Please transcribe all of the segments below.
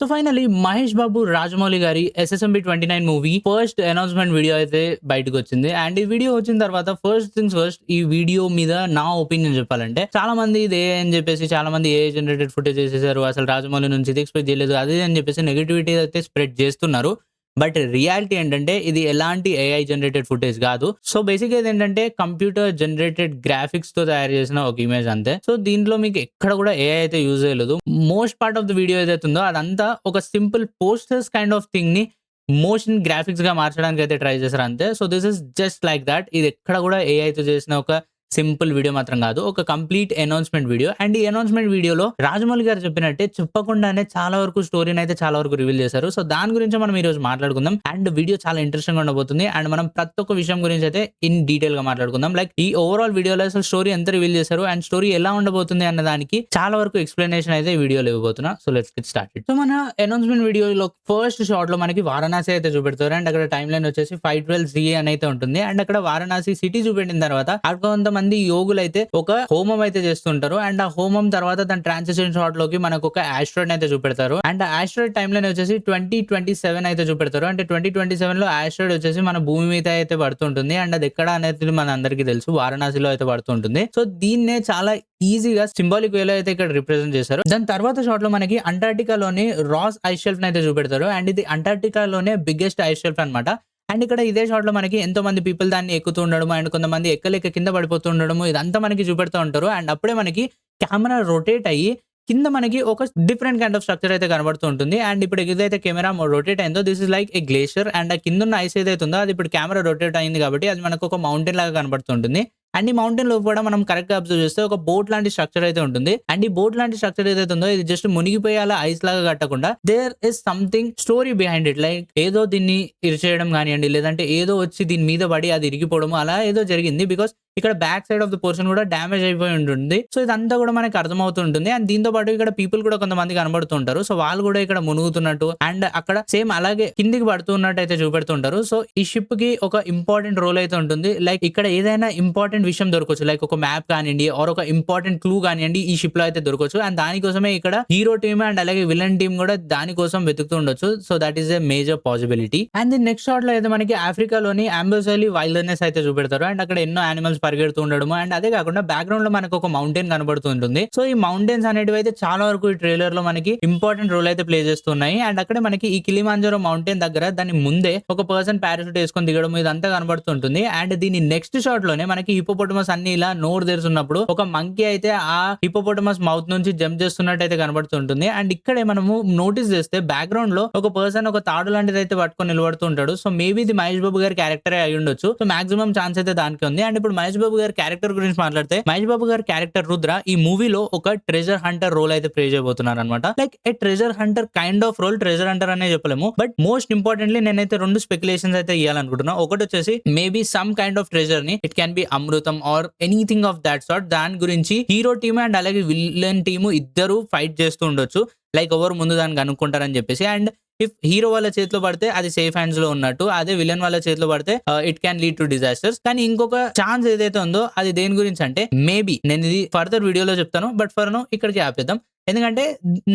So finally 'Mahesh Babu', 'Rajamouli' గారి 'ఎస్ఎస్ఎంబీ 29' movie first announcement video అయితే బయటకొచ్చింది. And ఈ వీడియో వచ్చిన తర్వాత ఫస్ట్ థింగ్స్ ఫస్ట్ ఈ వీడియో మీద నా ఒపీనియన్ చెప్పాలంటే చాలా మంది ఇది ఏఐ అని చెప్పేసి చాలా మంది ఏఐ జనరేటెడ్ ఫుటేజ్ చేసేసారు. అసలు 'రాజమౌళి' నుంచి ఇది ఎక్స్‌పెక్ట్ చేయలేదు. అది ఇది అని చెప్పేసి నెగటివిటీ అయితే స్ప్రెడ్ చేస్తున్నారు. బట్ రియాలిటీ ఏంటంటే ఇది ఎలాంటి ఏఐ జనరేటెడ్ ఫుటేజ్ కాదు. సో బేసిక్‌గా ఇదేంటంటే కంప్యూటర్ జనరేటెడ్ గ్రాఫిక్స్‌తో తయారు చేసిన ఒక ఇమేజ్ అంతే. సో దీంట్లో మీకు ఎక్కడ కూడా ఏఐ అయితే యూజ్ చేయలేదు. Most part of the video ఏదైతే ఉందో అదంతా ఒక సింపుల్ పోస్టర్స్ కైండ్ ఆఫ్ థింగ్‌ని మోషన్ గ్రాఫిక్స్‌గా మార్చడానికి అయితే ట్రై చేశారు అంతే. So this is just like that. ఇది ఎక్కడ కూడా ఏఐతో చేసిన ఒక సింపుల్ వీడియో మాత్రం కాదు. ఒక కంప్లీట్ అనౌన్స్‌మెంట్ వీడియో. అండ్ ఈ అనౌన్స్‌మెంట్ వీడియోలో రాజమౌళి గారు చెప్పినట్టే చెప్పకుండానే చాలా వరకు స్టోరీని అయితే చాలా వరకు రివీల్ చేశారు. సో దాని గురించి మనం ఈ రోజు మాట్లాడుకుందాం. అండ్ వీడియో చాలా ఇంట్రెస్టింగ్‌గా ఉండబోతుంది. అండ్ మనం ప్రతి ఒక్క విషయం గురించి అయితే ఇన్ డీటెయిల్‌గా మాట్లాడుకుందాం. లైక్ ఈ ఓవరాల్ వీడియోలో అసలు స్టోరీ ఎంత రివీల్ చేశారు అండ్ స్టోరీ ఎలా ఉండబోతుంది అన్న దానికి చాలా వరకు ఎక్స్‌ప్లనేషన్ అయితే ఈ వీడియోలో ఇవ్వబోతున్నా. So let's get started. So మన అనౌన్స్‌మెంట్ వీడియోలో ఫస్ట్ షాట్‌లో మనకి వారణాసి అయితే చూపెడతారు. అండ్ అక్కడ టైమ్ లైన్ వచ్చేసి 512 CA అని అయితే ఉంటుంది. అండ్ అక్కడ వారణాసి సిటీ చూపెట్టిన తర్వాత అక్కడ కొంతమంది యోగులు అయితే ఒక హోమం అయితే చేస్తుంటారు. అండ్ ఆ హోమం తర్వాత దాని ట్రాన్సిషన్ షాట్ లోకి మనకు ఒక ఆస్ట్రాయిడ్ అయితే చూపెడతారు. అండ్ ఆ ఆస్ట్రాయిడ్ టైమ్ లైన్ వచ్చేసి 2027 అయితే చూపెడతారు. అంటే 2027 లో ఆస్ట్రాయిడ్ వచ్చేసి మన భూమి మీద అయితే పడుతుంటుంది. అండ్ అది ఎక్కడ అనేది మన అందరికీ తెలుసు, వారణాసిలో అయితే పడుతుంటుంది. సో దీన్నే చాలా ఈజీగా సింబాలిక్ వేలో అయితే ఇక్కడ రిప్రజెంట్ చేశారు. దాని తర్వాత షాట్ లో మనకి అంటార్టికాలోని రాస్ ఐస్ షెల్ఫ్ అయితే చూపెడతారు. అండ్ ఇది అంటార్టికాలోనే బిగ్గెస్ట్ ఐస్ షెల్ఫ్ అనమాట. అండ్ ఇక్కడ ఇదే షాట్ లో మనకి ఎంతో మంది పీపుల్ దాన్ని ఎక్కుతూ ఉండడం అండ్ కొంతమంది ఎక్కలేక కింద పడిపోతూ ఉండడం ఇదంతా మనకి చూపెడుతూ ఉంటారు. అండ్ అప్పుడే మనకి కెమెరా రొటేట్ అయ్యి కింద మనకి ఒక డిఫరెంట్ కైండ్ ఆఫ్ స్ట్రక్చర్ అయితే కనబడుతూ ఉంటుంది. అండ్ ఇప్పుడు ఏదైతే కెమెరా రొటేట్ అయిందో this is like A glacier. And ఆ కింద ఉన్న ఐస్ ఏదైతే ఉందో అది ఇప్పుడు కెమెరా రొటేట్ అయింది కాబట్టి అది మనకు ఒక మౌంటైన్ లాగా కనబడుతుంటుంది. అండ్ ఈ మౌంటైన్ లో కూడా మనం కరెక్ట్ గా అబ్జర్వ్ చేస్తే ఒక బోట్ లాంటి స్ట్రక్చర్ అయితే ఉంటుంది. అండ్ ఈ బోట్ లాంటి స్ట్రక్చర్ ఏదైతే ఉందో ఇది జస్ట్ మునిగిపోయేలా ఐస్ లాగా కట్టకుండా there is something story behind it. Like ఏదో దీన్ని ఇరిచేయడం కానివ్వండి, లేదంటే ఏదో వచ్చి దీని మీద పడి అది ఇరిగిపోవడం అలా ఏదో జరిగింది. బికాస్ ఇక్కడ back side of the portion కూడా డ్యామేజ్ అయిపోయి ఉంటుంది. సో ఇదంతా కూడా మనకి అర్థమవుతుంటుంది. అండ్ దీంతో పాటు ఇక్కడ పీపుల్ కూడా కొంతమంది కనబడుతుంటారు. సో వాళ్ళు కూడా ఇక్కడ మునుగుతున్నట్టు అండ్ అక్కడ సేమ్ అలాగే కిందికి పడుతున్నట్టు అయితే చూపెడుతుంటారు. సో ఈ షిప్ కి ఒక ఇంపార్టెంట్ రోల్ అయితే ఉంటుంది. లైక్ ఇక్కడ ఏదైనా ఇంపార్టెంట్ విషయం దొరకవచ్చు, లైక్ ఒక మ్యాప్ కానివ్వండి ఆర్ ఒక ఇంపార్టెంట్ క్లూ కానివ్వండి ఈ షిప్ లో అయితే దొరకవచ్చు. అండ్ దానికోసమే ఇక్కడ హీరో టీమ్ అండ్ అలాగే విలన్ టీమ్ కూడా దానికోసం వెతుకుతూ ఉండొచ్చు. So that is a major possibility. And the next shot లో అయితే మనకి ఆఫ్రికాలోని అంబోజాలి వైల్డ్నెస్ అయితే చూపెడతారు. అండ్ అక్కడ ఎన్నో యానిమల్స్ పరిగెడుతూ ఉండడము అండ్ అదే కాకుండా బ్యాక్గ్రౌండ్ లో మనకు ఒక మౌంటైన్ కనబడుతుంటుంది. సో ఈ మౌంటైన్స్ అనేటివి అయితే చాలా వరకు ఈ ట్రైలర్ లో మనకి ఇంపార్టెంట్ రోల్ అయితే ప్లే చేస్తున్నాయి. అండ్ అక్కడ మనకి ఈ కిలిమాంజారో మౌంటైన్ దగ్గర దాని ముందే ఒక పర్సన్ పారాషూట్ వేసుకొని దిగడం ఇదంతా కనబడుతుంటుంది. అండ్ దీని నెక్స్ట్ షాట్ లోనే మనకి హిపోపోటమస్ అన్ని ఇలా నోరు తెరుచున్నప్పుడు ఒక మంకీ అయితే ఆ హిపోపోటమస్ మౌత్ నుంచి జంప్ చేస్తున్నట్టు అయితే కనబడుతుంటుంది. అండ్ ఇక్కడే మనము నోటీస్ చేస్తే బ్యాక్గ్రౌండ్ లో ఒక పర్సన్ ఒక తాడు లాంటిది అయితే పట్టుకొని నిలబడుతుంటాడు. సో మేబీ ఇది మహేష్ బాబు గారి క్యారెక్టర్ అయి ఉండొచ్చు. సో మాక్సిమం ఛాన్స్ అయితే దానికి ఉంది. అండ్ ఇప్పుడు మహేష్ బాబు గారి క్యారెక్టర్ గురించి మాట్లాడితే మహేష్ బాబు గారి క్యారెక్టర్ రుద్ర ఈ మూవీలో ఒక ట్రెజర్ హంటర్ రోల్ అయితే ప్లే చేయబోతున్నారు అనమాట. Like a treasure hunter kind of role, treasure hunter అనే చెప్పలేము. బట్ మోస్ట్ ఇంపార్టెంట్లీ నేనైతే రెండు స్పెక్యులేషన్స్ అయితే ఇవ్వాలనుకుంటున్నా. ఒకటి వచ్చేసి maybe some kind of treasure ని it can be amrutham or anything of that sort. దాని గురించి హీరో టీమ్ అండ్ అలాగే విలన్ టీమ్ ఇద్దరు ఫైట్ చేస్తూ ఉండొచ్చు. లైక్ ఎవరు ముందు దానికి అనుకుంటారని చెప్పేసి. అండ్ ఇఫ్ హీరో వాళ్ళ చేతిలో పడితే అది సేఫ్ హ్యాండ్స్ లో ఉన్నట్టు, అదే విలన్ వాళ్ళ చేతిలో పడితే it can lead to disasters. కానీ ఇంకొక ఛాన్స్ ఏదైతే ఉందో అది దేని గురించి అంటే మేబీ నేను ఇది ఫర్దర్ వీడియోలో చెప్తాను. బట్ ఫర్ నో ఇక్కడికి ఆపేద్దాం. ఎందుకంటే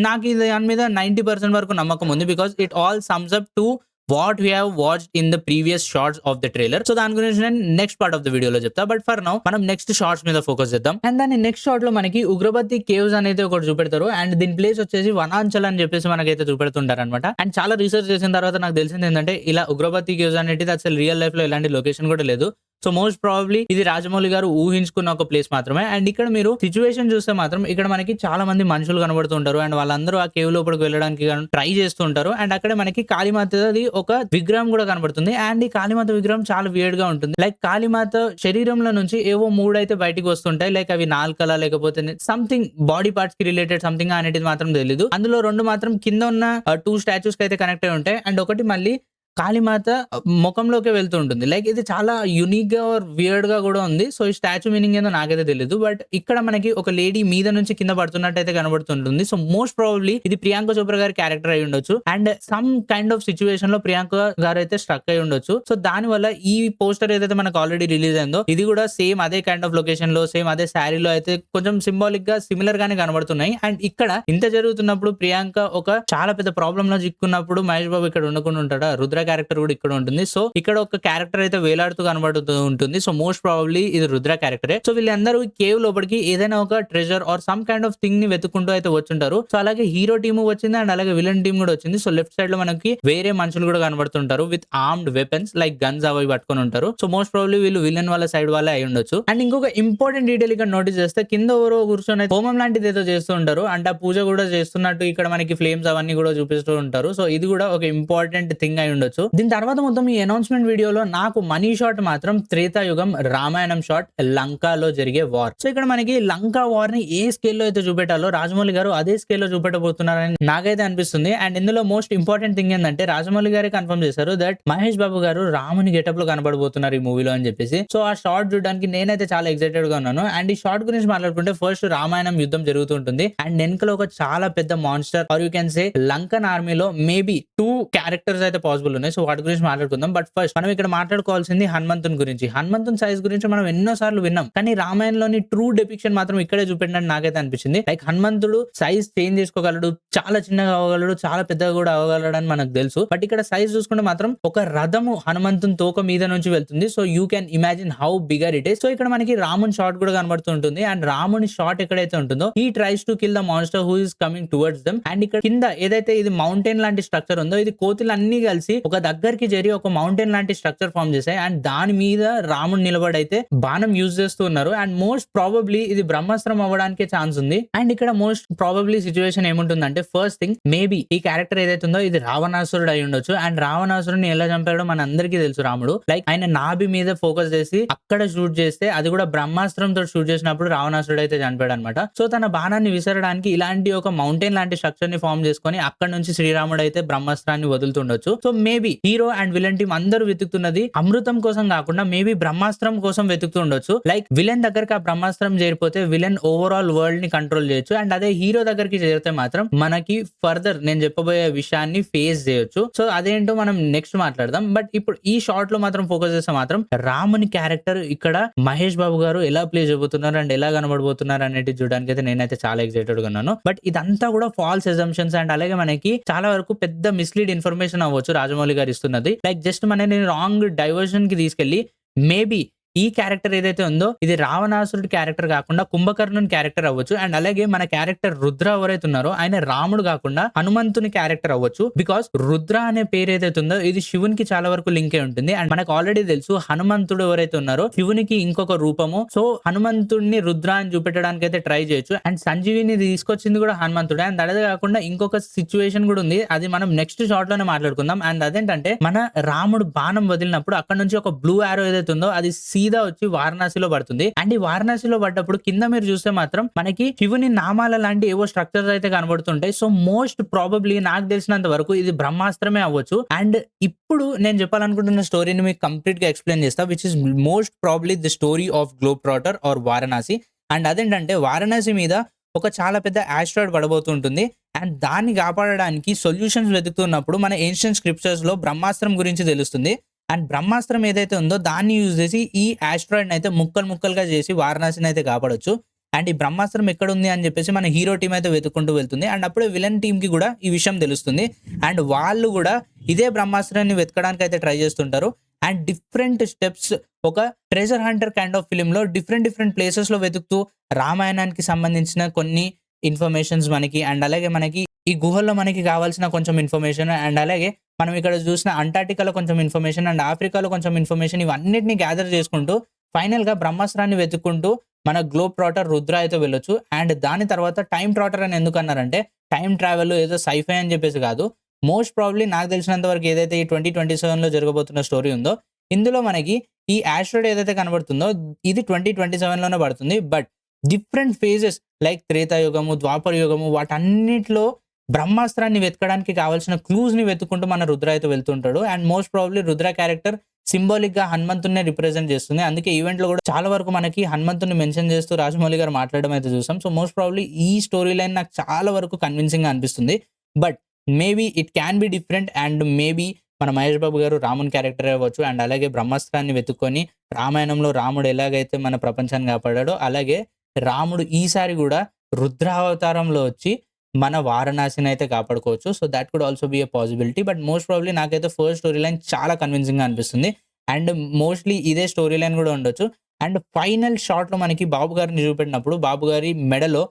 నాకు ఇది దాని మీద 90% వరకు నమ్మకం ఉంది. Because it all sums up to what we have watched in the previous shorts of the trailer. So దాని గురించి నేను నెక్స్ట్ పార్ట్ ఆఫ్ ద వీడియోలో చెప్తా. బట్ ఫర్ నౌ మనం నెక్స్ట్ షార్ట్స్ మీద ఫోకస్ చేద్దాం. అండ్ దాని నెక్స్ట్ షార్ట్ లో మనకి ఉగ్రపతి కేవ్స్ అనేది ఒకటి చూపెడతారు. అండ్ దీని ప్లేస్ వచ్చేసి వనాంచల్ అని చెప్పేసి మనకైతే చూపెడుతుంటారు అనమాట. అండ్ చాలా రీసెర్చ్ చేసిన తర్వాత నాకు తెలిసింది ఏంటంటే ఇలా ఉగ్రపతి కేవ్స్ అనేది అసలు రియల్ లైఫ్ లో ఎలాంటి లొకేషన్ కూడా లేదు. సో మోస్ట్ ప్రాబబ్లీ ఇది రాజమౌళి గారు ఊహించుకున్న ఒక ప్లేస్ మాత్రమే. అండ్ ఇక్కడ మీరు సిచ్యువేషన్ చూస్తే మాత్రం ఇక్కడ మనకి చాలా మంది మనుషులు కనబడుతుంటారు. అండ్ వాళ్ళందరూ ఆ కేవ్ లోపలికి వెళ్ళడానికి ట్రై చేస్తుంటారు. అండ్ అక్కడే మనకి కాళీమాతది ఒక విగ్రహం కూడా కనబడుతుంది. అండ్ ఈ కాళీమాత విగ్రహం చాలా వియర్డ్ గా ఉంటుంది. లైక్ కాళీమాత శరీరంలో నుంచి ఏవో 3 అయితే బయటికి వస్తుంటాయి. లైక్ అవి నాలుకల లేకపోతే సంథింగ్ బాడీ పార్ట్స్ కి రిలేటెడ్ సంథింగ్ అనేది మాత్రం తెలియదు. అందులో 2 మాత్రం కింద ఉన్న 2 స్టాచ్యూస్ కి అయితే కనెక్ట్ అయి ఉంటాయి. అండ్ ఒకటి మళ్ళీ కాళీమాత మొఖంలోకే వెళ్తూ ఉంటుంది. లైక్ ఇది చాలా యూనిక్‌గా ఆర్ వియర్డ్‌గా గూడా ఉంది. సో, ఈ స్టాచ్యూ మీనింగ్ ఏందో నాకైతే తెలీదు. బట్ ఇక్కడ మనకి ఒక లేడీ మీద నుంచి కింద పడుతున్నట్టయితే కనబడుతుంటుంది. సో, మోస్ట్ ప్రాబబ్లీ ఇది ప్రియాంక చోప్రా గారి క్యారెక్టర్ అయి ఉండొచ్చు. అండ్ సమ్ కైండ్ ఆఫ్ సిట్యుయేషన్‌లో ప్రియాంక గారైతే స్ట్రక్ అయి ఉండొచ్చు. సో, దానివల్ల ఈ పోస్టర్ ఏదైతే మనకు ఆల్రెడీ రిలీజ్ అయిందో ఇది గూడా సేమ్ అదే కైండ్ ఆఫ్ లొకేషన్‌లో, సేమ్ అదే శారీలో అయితే కొంచెం సింబాలిక్‌గా సిమిలర్ గానే కనబడుతున్నాయి. అండ్ ఇక్కడ ఇంత జరుగుతున్నప్పుడు ప్రియాంక ఒక చాలా పెద్ద ప్రాబ్లమ్‌లో చిక్కుకున్నప్పుడు మహేష్ బాబు ఇక్కడ ఉండకుండా ఉంటాడా? రుద్ర క్యారెక్టర్ కూడా ఇక్కడ ఉంటుంది. సో, ఇక్కడ ఒక క్యారెక్టర్ అయితే వేలాడుతూ కనబడుతూ ఉంటుంది. సో, మోస్ట్ ప్రాబబ్లీ ఇది రుద్ర క్యారెక్టరే. సో, వీళ్ళందరూ కేవ్ లోపలికి ఏదైనా ఒక treasure or some kind of thing ని వెతుక్కుంటూ అయితే వచ్చుంటారు. సో, అలాగే హీరో టీమ్ వచ్చింది అండ్ అలాగే విలన్ టీమ్ కూడా వచ్చింది. సో, లెఫ్ట్ సైడ్ లో మనకి వేరే మనుషులు కూడా కనబడుతుంటారు with armed weapons like guns అవి పట్టుకొని ఉంటారు. సో, మోస్ట్ ప్రాబబ్లీ వీళ్ళు విలన్ వాళ్ళ సైడ్ వాళ్ళే అయి ఉండొచ్చు. అండ్ ఇంకొక ఇంపార్టెంట్ డీటెయిల్ ఇక్కడ నోటీస్ చేస్తే కింద ఎవరో కూర్చొని హోమం లాంటిది ఏదో చేస్తూ ఉంటారు. అంటే ఆ పూజ కూడా చేస్తున్నట్టు ఇక్కడ మనకి ఫ్లేమ్స్ అవన్నీ కూడా చూపిస్తూ ఉంటారు. సో, ఇది కూడా ఒక ఇంపార్టెంట్ థింగ్ అయి ఉండొచ్చు. దీని తర్వాత మొత్తం ఈ అనౌన్స్మెంట్ వీడియోలో నాకు మనీ షాట్ మాత్రం త్రేతాయుగం రామాయణం షాట్ లంకాలో జరిగే వార్. సో, ఇక్కడ మనకి లంకా వార్ ని ఏ స్కేల్లో అయితే చూపెట్టాలో రాజమౌళి గారు అదే స్కేల్లో చూపెట్టబోతున్నారని నాకైతే అనిపిస్తుంది. అండ్ ఇందులో మోస్ట్ ఇంపార్టెంట్ థింగ్ ఏంటంటే రాజమౌళి గారే కన్ఫర్మ్ చేశారు దట్ మహేష్ బాబు గారు రాముని గెటప్ లో కనబడబోతున్నారు ఈ మూవీలో అని చెప్పేసి. సో, ఆ షార్ట్ చూడడానికి నేనైతే చాలా ఎక్సైటెడ్ గా ఉన్నాను. అండ్ ఈ షార్ట్ గురించి మాట్లాడుకుంటే ఫస్ట్ రామాయణం యుద్ధం జరుగుతుంటుంది అండ్ వెనకలో ఒక చాలా పెద్ద monster or you can say Lankan ఆర్మీలో మేబీ 2 క్యారెక్టర్స్ అయితే పాసిబుల్ ఉన్నాయి. సో, వాటి గురించి మాట్లాడుకుందాం. బట్ ఫస్ట్ మనం ఇక్కడ మాట్లాడుకోవాల్సింది హనుమంతుని గురించి. హనుమంతుని సైజ్ గురించి మనం ఎన్నో సార్లు విన్నాం. కానీ రామాయణంలోని ట్రూ డిపిక్షన్ మాత్రం ఇక్కడే చూపెట్టినట్టు నాకైతే అనిపించింది. లైక్ హనుమంతుడు సైజ్ చేంజ్ చేసుకోగలడు, చాలా చిన్నగా అవ్వగలడు, చాలా పెద్దగా కూడా అవ్వగలడు అని మనకు తెలుసు. బట్ ఇక్కడ సైజ్ చూసుకుంటే మాత్రం ఒక రథము హనుమంతుని తోక మీద నుంచి వెళ్తుంది. So, you can imagine how bigger it is. So, ఇక్కడ మనకి రాముని షాట్ కూడా కనబడుతుంటుంది. అండ్ రాముని షాట్ ఎక్కడైతే ఉంటుందో he tries to kill the monster who is coming towards them. And ఇక్కడ కింద ఏదైతే ఇది మౌంటైన్ లాంటి స్ట్రక్చర్ ఉందో ఇది కోతులు అన్ని కలిసి ఒక దగ్గరికి చేరి ఒక మౌంటైన్ లాంటి స్ట్రక్చర్ ఫామ్ చేశాయి. అండ్ దాని మీద రాముడు నిలబడైతే బాణం యూజ్ చేస్తూ ఉన్నారు. అండ్ మోస్ట్ ప్రాబబ్లీ ఇది బ్రహ్మాస్త్రం అవ్వడానికి ఛాన్స్ ఉంది. అండ్ ఇక్కడ మోస్ట్ ప్రాబబ్లీ సిచ్యువేషన్ ఏముంటుందంటే ఫస్ట్ థింగ్ మేబీ ఈ క్యారెక్టర్ ఏదైతే ఉందో ఇది రావణాసురుడు అయి ఉండొచ్చు. అండ్ రావణాసురుడిని ఎలా చంపాడో మన అందరికీ తెలుసు రాముడు. లైక్ ఆయన నాభి మీద ఫోకస్ చేసి అక్కడ షూట్ చేస్తే అది కూడా బ్రహ్మాస్త్రంతో షూట్ చేసినప్పుడు రావణాసురుడు అయితే చనిపోయాడు అనమాట. సో, తన బాణాన్ని విసరడానికి ఇలాంటి ఒక మౌంటైన్ లాంటి స్ట్రక్చర్ ని ఫామ్ చేసుకొని అక్కడ నుంచి శ్రీరాముడు అయితే బ్రహ్మాస్త్రాన్ని వదులుతుండొచ్చు. So, maybe hero and villain team అందరూ వెతుకుతున్నది అమృతం కోసం కాకుండా మేబీ బ్రహ్మాస్త్రం కోసం వెతుకుతూ ఉండొచ్చు. లైక్ విలన్ దగ్గరికి ఆ బ్రహ్మాస్త్రం చేరిపోతే విలన్ ఓవరాల్ వరల్డ్ ని కంట్రోల్ చేయొచ్చు. అండ్ అదే హీరో దగ్గరికి చేరితే మాత్రం మనకి ఫర్దర్ నేను చెప్పబోయే విషయాన్ని ఫేస్ చేయొచ్చు. సో, అదేంటో మనం నెక్స్ట్ మాట్లాడదాం. బట్ ఇప్పుడు ఈ షార్ట్ లో మాత్రం ఫోకస్ చేస్తే మాత్రం రాముని క్యారెక్టర్ ఇక్కడ మహేష్ బాబు గారు ఎలా ప్లే చేయబోతున్నారు అండ్ ఎలా కనబడబోతున్నారు అనేది చూడడానికి అయితే నేనైతే చాలా ఎక్సైటెడ్ గా ఉన్నాను. బట్ ఇదంతా కూడా ఫాల్స్ అజంప్షన్స్ అండ్ అలాగే మనకి చాలా వరకు పెద్ద మిస్లీడ్ ఇన్ఫర్మేషన్ అవ్వచ్చు రాజమౌళి గారు ఇస్తున్నది. లైక్ జస్ట్ మనని రాంగ్ డైవర్షన్ కి తీసుకెళ్లి మేబీ ఈ క్యారెక్టర్ ఏదైతే ఉందో ఇది రావణాసురుడి క్యారెక్టర్ కాకుండా కుంభకర్ణుని క్యారెక్టర్ అవ్వచ్చు. అండ్ అలాగే మన క్యారెక్టర్ రుద్ర ఎవరైతే ఉన్నారో ఆయన రాముడు కాకుండా హనుమంతుని క్యారెక్టర్ అవ్వచ్చు. బికాస్ రుద్ర అనే పేరు ఏదైతే ఉందో ఇది శివునికి చాలా వరకు లింక్ అయి ఉంటుంది. అండ్ మనకు ఆల్రెడీ తెలుసు హనుమంతుడు ఎవరైతే ఉన్నారో శివునికి ఇంకొక రూపము. సో, హనుమంతుడిని రుద్ర అని చూపెట్టడానికి అయితే ట్రై చేయొచ్చు. అండ్ సంజీవిని తీసుకొచ్చింది కూడా హనుమంతుడే. అండ్ అదే కాకుండా ఇంకొక సిచ్యువేషన్ కూడా ఉంది. అది మనం నెక్స్ట్ షార్ట్ లోనే మాట్లాడుకుందాం. అండ్ అదేంటంటే మన రాముడు బాణం వదిలినప్పుడు అక్కడ నుంచి ఒక బ్లూ ఆరో ఏదైతే ఉందో అది సీదా వచ్చి వారణాసిలో పడుతుంది. అండ్ ఈ వారణాసిలో పడ్డప్పుడు కింద మీరు చూస్తే మాత్రం మనకి శివుని నామాల లాంటి ఏవో స్ట్రక్చర్స్ అయితే కనబడుతుంటాయి. సో, మోస్ట్ ప్రాబబ్లీ నాకు తెలిసినంత వరకు ఇది బ్రహ్మాస్త్రమే అవ్వచ్చు. అండ్ ఇప్పుడు నేను చెప్పాలనుకుంటున్న స్టోరీని మీకు కంప్లీట్ గా ఎక్స్ప్లెయిన్ చేస్తా which is most probably the story of globe trotter or Varanasi. And అదేంటంటే వారణాసి మీద ఒక చాలా పెద్ద ఆస్ట్రాయిడ్ పడబోతుంటుంది. అండ్ దాన్ని కాపాడడానికి సొల్యూషన్స్ వెతుకుతున్నప్పుడు మన ఏన్షియంట్ స్క్రిప్చర్స్ లో బ్రహ్మాస్త్రం గురించి తెలుస్తుంది. అండ్ బ్రహ్మాస్త్రం ఏదైతే ఉందో దాన్ని యూజ్ చేసి ఈ ఆస్ట్రాయిడ్ అయితే ముక్కలుగా చేసి వారణాసిని అయితే కాపాడొచ్చు. అండ్ ఈ బ్రహ్మాస్త్రం ఎక్కడ ఉంది అని చెప్పేసి మన హీరో టీం అయితే వెతుక్కుంటూ వెళ్తుంది. అండ్ అప్పుడే విలన్ టీం కి కూడా ఈ విషయం తెలుస్తుంది. అండ్ వాళ్ళు కూడా ఇదే బ్రహ్మాస్త్రాన్ని వెతకడానికి అయితే ట్రై చేస్తుంటారు. అండ్ డిఫరెంట్ స్టెప్స్ ఒక treasure hunter kind of film లో డిఫరెంట్ ప్లేసెస్ లో వెతుకుతూ రామాయణానికి సంబంధించిన కొన్ని ఇన్ఫర్మేషన్స్ మనకి అండ్ అలాగే మనకి ఈ గుహల్లో మనకి కావాల్సిన కొంచెం ఇన్ఫర్మేషన్ అండ్ అలాగే మనం ఇక్కడ చూసిన అంటార్టికాలో కొంచెం ఇన్ఫర్మేషన్ అండ్ ఆఫ్రికాలో కొంచెం ఇన్ఫర్మేషన్ ఇవన్నిటిని గ్యాదర్ చేసుకుంటూ ఫైనల్ గా బ్రహ్మాస్త్రాన్ని వెతుక్కుంటూ మన గ్లోబ్ ట్రాటర్ రుద్ర అయితే వెళ్ళొచ్చు. అండ్ దాని తర్వాత టైం ట్రాటర్ అని ఎందుకు అన్నారంటే టైం ట్రావెల్ ఏదో సైఫై అని చెప్పేసి కాదు. మోస్ట్ ప్రాబ్లీ నాకు తెలిసినంత వరకు ఏదైతే ఈ 2027 లో జరగబోతున్న స్టోరీ ఉందో ఇందులో మనకి ఈ ఆస్ట్రాయిడ్ ఏదైతే కనబడుతుందో ఇది 2027 లోనే పడుతుంది. బట్ డిఫరెంట్ ఫేజెస్ లైక్ త్రేతాయుగము, ద్వాపర యుగము వాటన్నిటిలో బ్రహ్మాస్త్రాన్ని వెతకడానికి కావాల్సిన క్లూస్‌ని వెతుక్కుంటూ మన రుద్ర అయితే వెళ్తుంటాడు. And most probably Rudra character సింబాలిక్‌గా హనుమంతుడినే రిప్రజెంట్ చేస్తుంది. అందుకే ఈవెంట్‌లో కూడా చాలా వరకు మనకి హనుమంతుడిని మెన్షన్ చేస్తూ రాజమౌళి గారు మాట్లాడడం అయితే చూసాం. సో, మోస్ట్ ప్రాబబ్లీ ఈ స్టోరీ లైన్ నాకు చాలా వరకు కన్విన్సింగ్‌గా అనిపిస్తుంది. But maybe it can be different and maybe మన మహేష్ బాబు గారు రాముని క్యారెక్టర్ అవ్వచ్చు. అండ్ అలాగే బ్రహ్మాస్త్రాన్ని వెతుక్కొని రామాయణంలో రాముడు ఎలాగైతే మన ప్రపంచాన్ని కాపాడాడో, అలాగే రాముడు ఈసారి గూడా రుద్రావతారంలో వచ్చి మన వారణాసిని అయితే కాపాడుకోవచ్చు. So, thought could also be a possibility. But most probably నాకైతే ఫస్ట్ స్టోరీ లైన్ చాలా కన్విన్సింగ్‌గా అనిపిస్తుంది. అండ్ మోస్ట్‌లీ ఇదే స్టోరీ లైన్ గూడా ఉండొచ్చు. అండ్ ఫైనల్ షాట్‌లో మనకి బాబు గారిని చూపెట్టినప్పుడు బాబు గారి మెడలో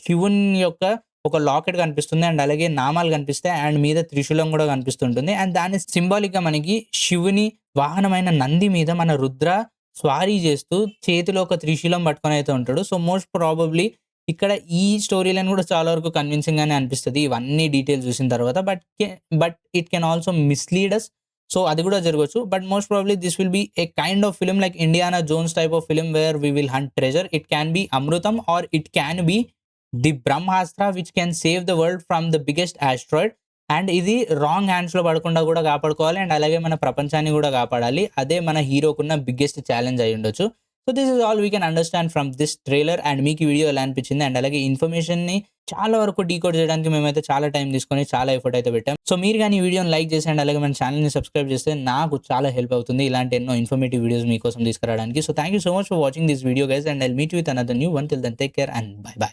శివుని యొక్క ఒక లాకెట్ కనిపిస్తుంది. అండ్ అలాగే నామాలు కనిపిస్తాయి. అండ్ మీద త్రిశూలం గూడా కనిపిస్తుంటుంది. అండ్ దాన్ని సింబాలిక్‌గా మనకి శివుని వాహనమైన నంది మీద మన రుద్ర స్వారీ చేస్తూ చేతిలో ఒక త్రిశూలం పట్టుకొనైతే ఉంటాడు. సో, మోస్ట్ ప్రాబబ్లీ ఇక్కడ ఈ స్టోరీ లైన్ కూడా చాలా వరకు కన్విన్సింగ్‌గానే అనిపిస్తది. ఇవన్నీ డీటెయిల్స్ చూసిన తర్వాత. But it can also mislead us. So, అది కూడా జరగొచ్చు. But most probably this will be a kind of film like 'Indiana Jones' type of film where we will hunt treasure. It can be amrutham or it can be the Brahmastra which can save the world from the biggest asteroid. And ఇది wrong హ్యాండ్స్‌లో పడకుండా కూడా కాపాడుకోవాలి. And అలాగే మన ప్రపంచాన్ని కూడా కాపాడాలి. అదే మన హీరోకున్న బిగ్గెస్ట్ ఛాలెంజ్ అయ్యుండొచ్చు. So, this is all we can understand from this trailer. And మీకు ఈ వీడియో ఎలా అనిపించింది? అండ్ అలాగే ఇన్ఫర్మేషన్‌ని చాలా వరకు డీకోడ్ చేయడానికి మేమైతే చాలా టైం తీసుకొని చాలా ఎఫర్ట్ అయితే పెట్టాం. సో, మీరు గాని ఈ వీడియోని లైక్ చేసి అండ్ అలాగే మన ఛానెల్‌ని సబ్స్క్రైబ్ చేస్తే నాకు చాలా హెల్ప్ అవుతుంది. ఇలాంటి ఎన్నో ఇన్ఫర్మేటివ్ వీడియోస్ మీకోసం తీసుకురావడానికి. So, thank you so much for watching this video guys and I will meet you with another new one. Till then take care and bye by.